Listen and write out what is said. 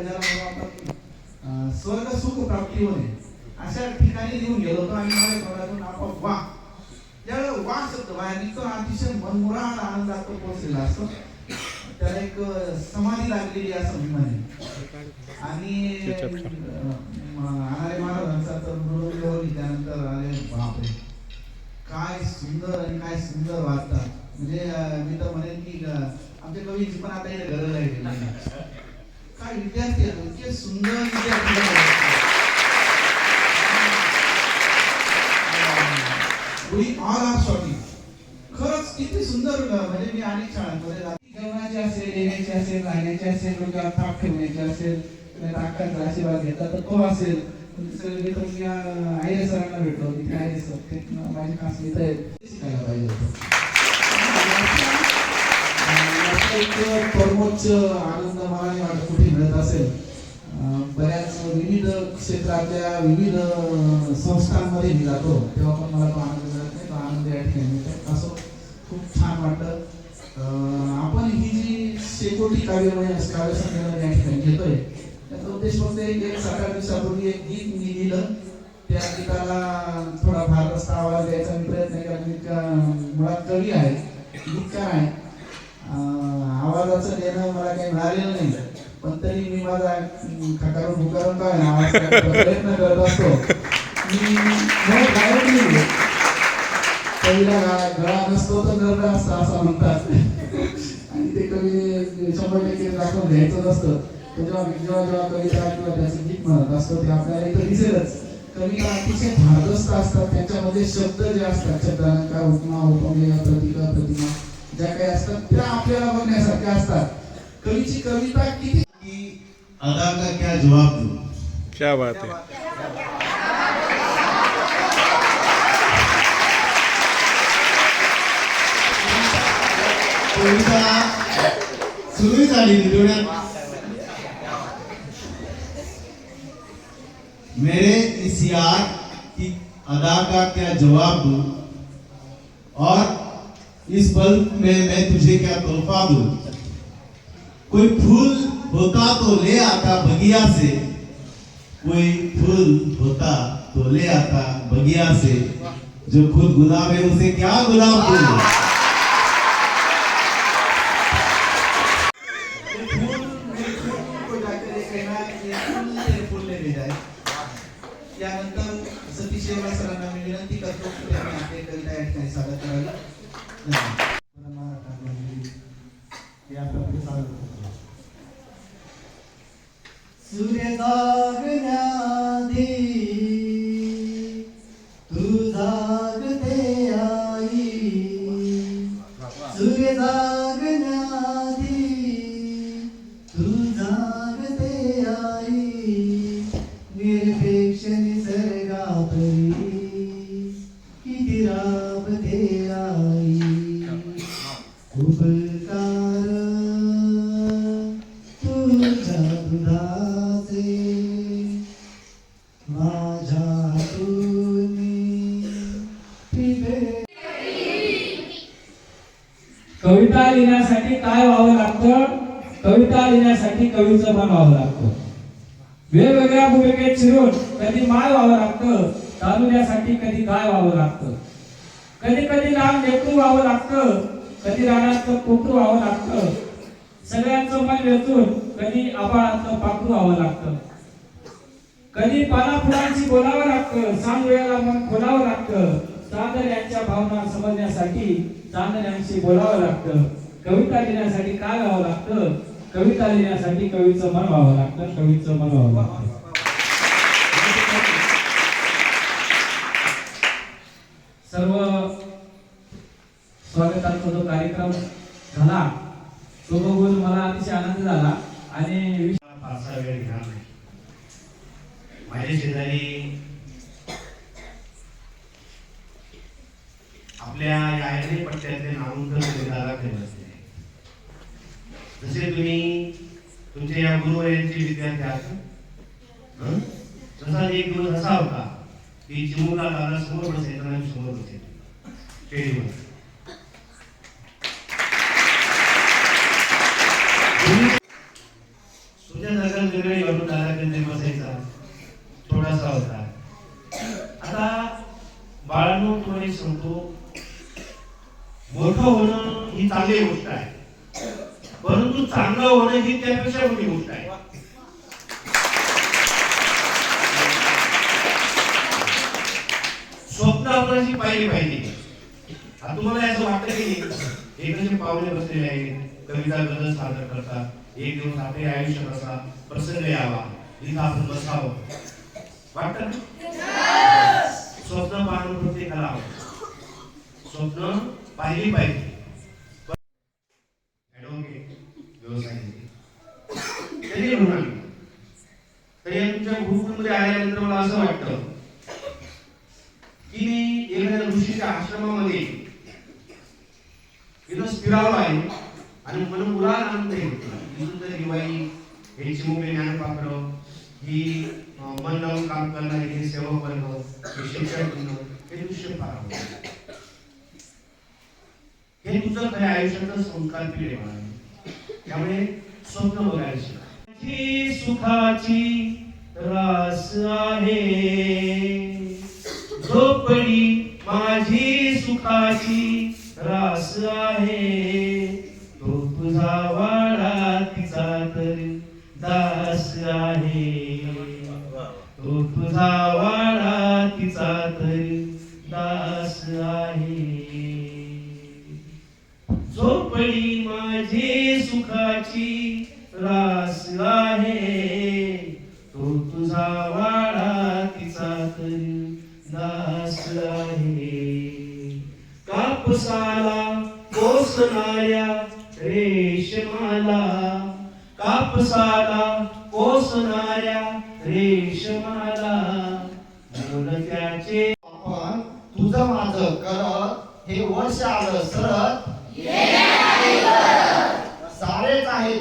ज्याला आपण स्वर्ग सुख प्राप्ती होणे अशा ठिकाणी घेऊन गेलो होतो आणि माझ्या तोंडातून आपोआप वा ज्यावेळेला वा शब्द बाहेर निघतो अतिशय मनमुराद आनंदात तो पोहोचलेला असतो. त्याला एक समाधी लागलेली असं मी म्हणेन. आणि अनारे महाराजांचा तर मृदुंग त्यानंतर अरे बापरे काय सुंदर आणि काय सुंदर वाचतात. म्हणजे मी तर म्हणेन की आमच्या कवीची पण आता इथे गरज आहे. काय विद्यार्थी आहेत इतके सुंदर विद्यार्थी. We all are shorting. खरंच किती सुंदर. म्हणजे मी अनेक शाळांमध्ये जेवणाची असेल, येण्याची असेल, राहण्याची असेल, डोक्यावर थाप ठेवण्याची असेल, राखांचा आशीर्वाद घेतला तर तो असेल. सगळे तर मी आयरे सरांना भेटलो. तिथे आयरे सर ते माझे खास मित्र आहेत. शिकायला पाहिजे होतं. एक परमोच्च आनंद मला नाही वाटत कुठे मिळत असेल. बऱ्याच विविध क्षेत्रातल्या विविध संस्थांमध्ये मी जातो तेव्हा पण मला तो आनंद मिळत नाही. तो आनंद या ठिकाणी मिळतो. असं खूप छान वाटतं. आपण ही जी शेकोटी काव्य संमेलन या ठिकाणी घेतोय त्याचा उद्देश फक्त एक 7-8 दिवसापूर्वी एक गीत मी लिहिलं. त्या गीताला थोडा फार आवाज द्यायचा मी प्रयत्न केला. मुळात कवी आहे, गीतकार आहे. आवाजाचं देणं मला काही मिळालेलं नाही पण तरी मी माझा खकारून बुकारून काय प्रयत्न करत असतो. मी कवीला गळा नसतो तर गर्द असतो असं म्हणतात आणि ते कवी 100% दाखवून घ्यायचं नसतं. जेव्हा जेव्हा कविता किंवा त्याचं गीत म्हणत असतो ते आपल्याला इथं दिसेलच. कविता अतिशय धाडस्त असतात. त्याच्यामध्ये शब्द जे असतात शब्दांका उपमा उपमेय प्रतिका प्रतिमा ज्या काही असतात त्या आपल्याला बघण्यासारख्या असतात. कवीची कविता किती अदा का क्या जवाब दूं. क्या बात है. कविता सुरू झाली निवडण्यात. मेरे इस यार की अदा का क्या जवाब दूं और इस पल में मैं तुझे क्या तोहफा दूं. कोई फूल होता तो ले आता बगिया से, कोई फूल होता तो ले आता बगिया से, जो खुद गुलाब है उसे क्या गुलाब दूं. यानंतर सतीश सरांना मी विनंती करतो की त्यांनी आपली कविता या ठिकाणी सादर करावी. सूर्य जागण्याआधी तू जागते आई. सूर्य जागण्याआधी तू जागते आई. निरपेक्ष निसर्गापरी किती राबते आई. उपकार तुझ्या दुधाचे माझ्या कविता लिहिण्यासाठी काय व्हावं लागतं. कविता लिहिण्यासाठी कवीचं मन व्हावं लागतं. वेगवेगळ्या भूमिकेत शिरून कधी माय व्हावं लागतं. तारुण्यासाठी कधी काय व्हावं लागतं. कधी कधी लांब लेकरू व्हावं लागतं. कधी रानातलं कोकरू व्हावं लागतं. सगळ्यांचं मन वेचून कधी आबाळातलं पाखरू व्हावं लागतं. कधी पानाफुलांची बोलावं लागतं. सांग वेळेला मन खोलावं लागतं. चांदण्यांच्या भावना समजण्यासाठी चांदण्यांशी बोलावं लागतं. कविता लिहिण्यासाठी काय व्हावं लागतं. कविता लिहिण्यासाठी कवीचं मन व्हावं लागतं. कवीचं मन व्हावं लागतं. सर्व स्वागताचा जो कार्यक्रम झाला तो बघून मला अतिशय आनंद झाला. आणि फारसा वेळ घेणार नाही. माझ्या शेजारी आपल्या या आयर्लंड पट्ट्यातले नामांकन दादा बसले. जसे तुम्ही तुमच्या या गुरुवर्यांचे विद्यार्थी आहात तसा एक दिवस असा होता की चिमुकला दादा समोर बसायचा आणि समोर बसायचा टेडीवर. तुमच्या कागद वेगळे घालून दाराकडे बसायचा, थोडासा होता. आता बाळांनो तुम्हाला एक सांगतो, मोठं होणं ही चांगली गोष्ट आहे, परंतु चांगलं होणं ही त्यापेक्षा मोठी गोष्ट आहे. स्वप्न आपल्याशी पाहिली पाहिजे. आता तुम्हाला असं वाटतं की एकच पाहुणे बसलेले आहेत, कविता गजल सादर करतात, एक दिवस आपल्या आयुष्यात असा प्रसंग यावा, इथं आपण बसावं, वाटतं ना? स्वप्न पाहणं प्रत्येकाला आवडतं, स्वप्न पाहिली पाहिजे. व्यवसाय तरी म्हणाल तरी तुमच्या गुरुकुलमध्ये आल्यानंतर मला असं वाटतं की मी एखाद्या ऋषीच्या आश्रमामध्ये इथं स्थिरावलो आहे आणि मला मुलाला आनंद घेतला. इथून तर दिवाळी हे चिमुकले ज्ञानपात्र, ही मन लावून काम करणारे हे सेवक वर्ग, हे शिक्षण करणं, हे दृश्य फार आवडतं. हे तुझं खऱ्या आयुष्याचं संस्कार पिढी मला. त्यामुळे स्वप्न बघायला शिका. सुखाची रास आहे, झोपडी माझी सुखाची रास आहे, तो तुझा वाडा तिचा तर दास आहे, तो तुझा वाडा तिचा तर दास आहे. झोपडी माझी सुखाची रास आहे, तो तुझा वाडा तिचा तरी दास आहे. कापसाला कोसणाऱ्या रेशमाला, कापसाला कोसणाऱ्या रेशमाला, मोल त्याचे आपण तुझं माझं करत हे वर्ष आलं सरत, सारेच आहे